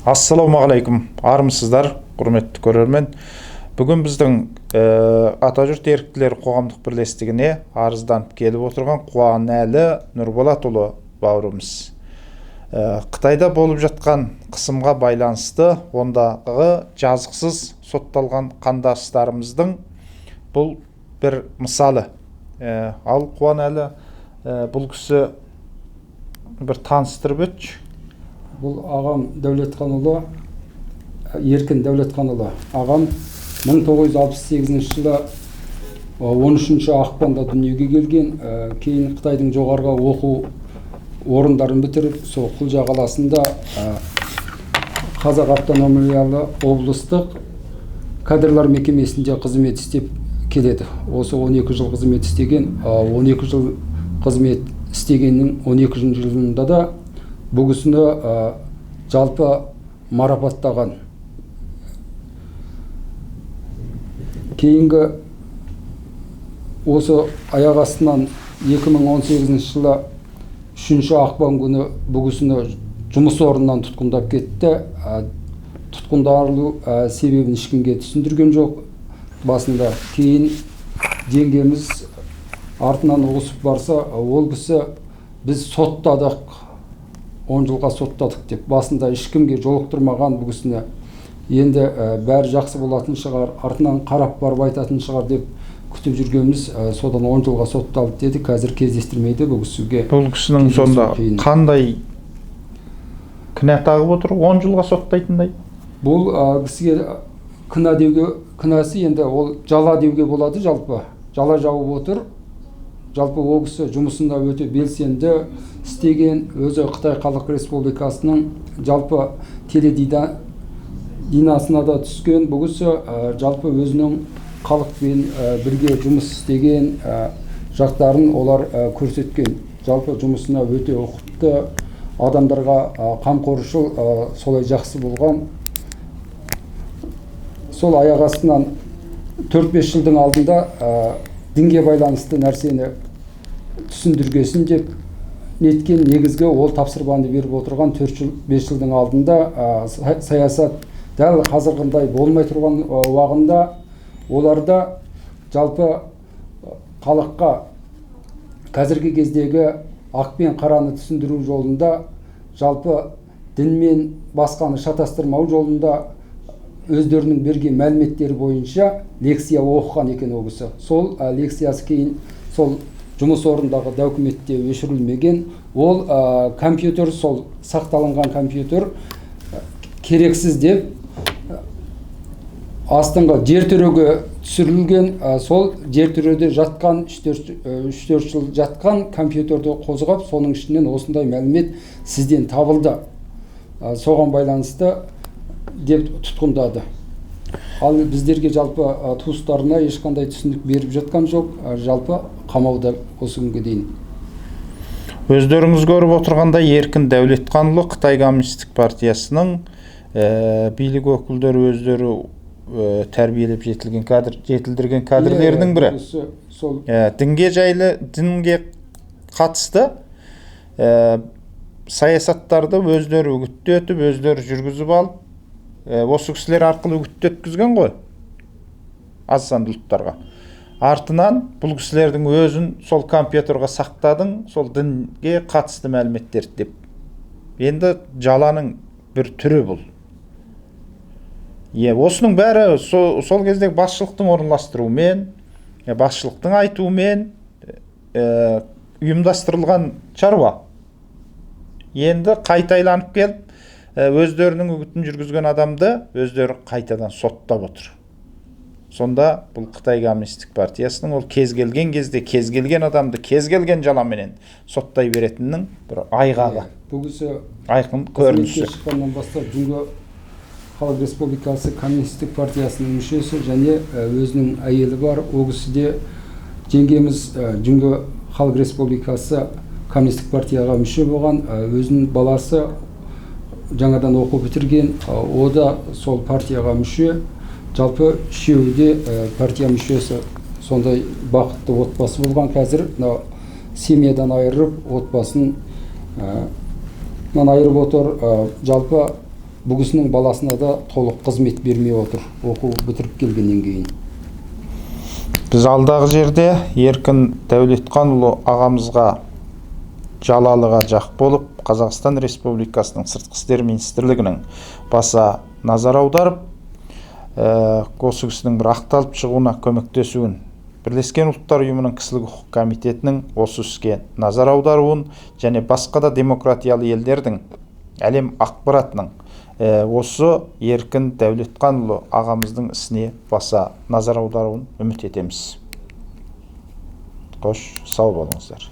Ассалаумағалейкум, армысыздар, құрметті көрермен. Бүгін біздің Атажұрт еріктілер қоғамдық бірлестігіне арызданып келіп отырған Қуанәлі Нұрболатұлы бауырымыз. Қытайда болып жатқан қысымға байланысты ондағы жазықсыз сотталған қандастарымыздың бұл бір мысалы. Ал Қуанәлі бұл кісі бір таныстырып өтші. Бұл ағам Дәулетханұлы, Еркін Дәулетханұлы. Ағам 1968 жылы 13 ақпанда дүниеге келген. Кейін Қытайдың жоғарғы оқу орындарын бітіріп, сол Құлжа қаласында Қазақ автономиялы облыстық кадрлар мекемесінде қызмет істеп келеді. Осы 12 жыл қызмет істеген, 12 жыл қызмет істегеннің 12 жылында да бұл кісіні жалпы марапаттаған. Кейінгі осы аяқ астынан 2018 жылы 3 ақпан күні бұл кісіні жұмыс орнынан тұтқындап кетті. Тұтқындарылу себебін ешкімге түсіндірген жоқ басында. Кейін жеңгеміз артынан ұғысып барса, ол кісі біз соттадық, 10 жылға соттадық деп басында ешкімге жолықтырмаған бұл кісіні. Енді бәрі жақсы болатын шығар, артынан қарап барып айтатын шығар деп күтіп жүргеніміз, содан 10 жылға сотталды деді. Қазір кездестірмейді бұл кісіге. Бұл кісінің сонда қандай кінә тағып отыр? 10 жылға соттайтындай? Бұл кісіге кінә деуге, кінәсі енді ол жала деуге болады жалпы. Жала жауып отыр. Жалпы ол кісі жұмысында өте белсенді істеген, өзі Қытай Халық Республикасының жалпы телединасына да түскен. Бұл кісі жалпы өзінің халықпен бірге жұмыс істеген жақтарын олар көрсеткен. Жалпы жұмысына өте ұқыпты, адамдарға қамқоршыл, солай жақсы болған. Сол аяқ астынан 4-5 жылдың алдында дінге байланысты нәрсені түсіндіргесін деп неткен, негізгі ол тапсырманы беріп отырған 4-5 жылдың алдында саясат дәл қазіргіндей болмай тұрған уақытында оларда жалпы халыққа қазіргі кездегі ақ пен қараны түсіндіру жолында, жалпы дін мен басқаны шатастырмау жолында өздерінің берген мәліметтері бойынша лекция оқыған екен ол кісі. Сол лекциясы кейін сол жұмыс орындағы документте өшірілмеген. Ол компьютер, сол сақталынған компьютер керексіз деп астыңғы жертөреге түсірілген. Сол жертөреде жатқан 3-4 жыл жатқан компьютерді қозғап, соның ішінен осындай мәлімет сізден табылды, соған байланысты деп тұтқындады. Ал біздерге жалпы туыстарына ешқандай түсінік беріп жатқан жоқ, жалпы қамауда осы күнге дейін. Өздеріңіз көріп отырғандай Еркін Дәулетханұлы Қытай Коммунистік партиясының билік өкілдері өздері тәрбиелеп жетілдірген кадрлердің бірі. Дінге қатысты саясаттарды өздері үгіттетіп, өздері жүргізіп алып, осы кісілер арқылы үгітті өткізген ғой аз санды ұлттарға. Артынан бұл кісілердің өзін сол компьютерға сақтадың, сол дінге қатысты мәліметтер деп. Енді жаланың бір түрі бұл. Осының бәрі сол кездегі басшылықтың орынластыруымен, басшылықтың айтуымен ұйымдастырылған шаруа. Енді қайтайланып келіп, өздерінің үгітін жүргізген адамды өздері қайтадан соттап отыр. Сонда бұл Қытай Коммунистік партиясының ол кез келген кезде, кез келген адамды кез келген жаламенен соттай беретіннің бір айғағы. Бұл кісі айқын көрінісі. Шыққаннан бастап Жүнгі Халық Республикасы Коммунистік партиясының мүшесі және өзінің әйелі бар. Ол кісі де жеңгеміз Жүнгі Халық Республикасы Коммунистік партияға мүше болған, өзінің баласы жаңадан оқу бітірген, о да сол партияға мүше. Жалпы үшеуі партия мүшесі, сондай бақытты отбасы болған. Қазір семьядан айырып, отбасын айырып отыр. Жалпы бұл кісінің баласына да толық қызмет бермей отыр, оқу бітіріп келгеннен кейін. Біз алдағы жерде Еркін Дәулетханұлы ағамызға жалалыға жақ болып, Қазақстан Республикасының Сыртқы істер министрлігінің баса назар аударып, осы кісінің бір ақталып шығуына көмектесуін, Бірлескен ұлттар ұйымының кісілік құқық комитетінің осы іске назар аударуын және басқа да демократиялы елдердің әлем ақпаратының осы Еркін Дәулетханұлы ағамыздың ісіне баса назар аударуын үміт етеміз. Қош, сау болыңыздар.